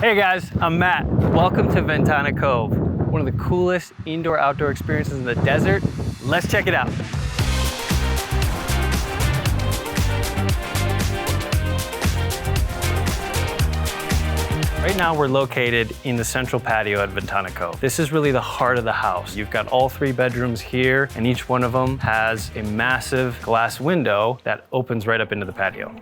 Hey guys, I'm Matt. Welcome to Ventana Cove, one of the coolest indoor-outdoor experiences in the desert. Let's check it out. Right now we're located in the central patio at Ventana Cove. This is really the heart of the house. You've got all 3 bedrooms here, and each one of them has a massive glass window that opens right up into the patio.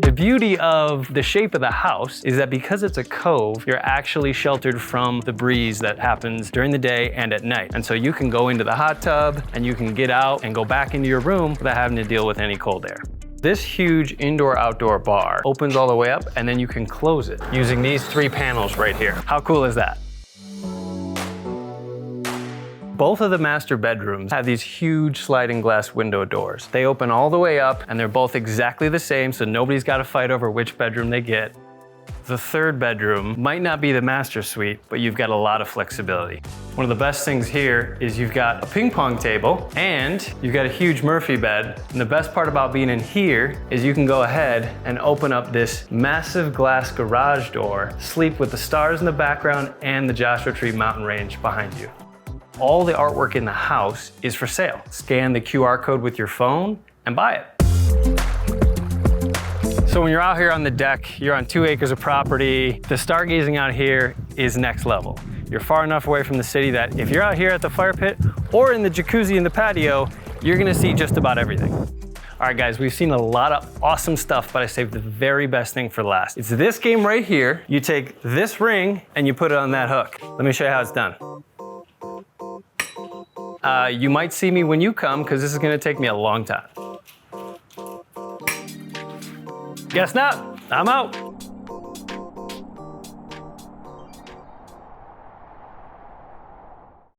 The beauty of the shape of the house is that because it's a cove, you're actually sheltered from the breeze that happens during the day and at night. And so you can go into the hot tub and you can get out and go back into your room without having to deal with any cold air. This huge indoor-outdoor bar opens all the way up and then you can close it using these 3 panels right here. How cool is that? Both of the master bedrooms have these huge sliding glass window doors. They open all the way up and they're both exactly the same, so nobody's got to fight over which bedroom they get. The 3rd bedroom might not be the master suite, but you've got a lot of flexibility. One of the best things here is you've got a ping pong table and you've got a huge Murphy bed. And the best part about being in here is you can go ahead and open up this massive glass garage door, sleep with the stars in the background and the Joshua Tree mountain range behind you. All the artwork in the house is for sale. Scan the QR code with your phone and buy it. So when you're out here on the deck, you're on 2 acres of property. The stargazing out here is next level. You're far enough away from the city that if you're out here at the fire pit or in the jacuzzi in the patio, you're gonna see just about everything. All right, guys, we've seen a lot of awesome stuff, but I saved the very best thing for last. It's this game right here. You take this ring and you put it on that hook. Let me show you how it's done. You might see me when you come, because this is gonna take me a long time. Guess not, I'm out.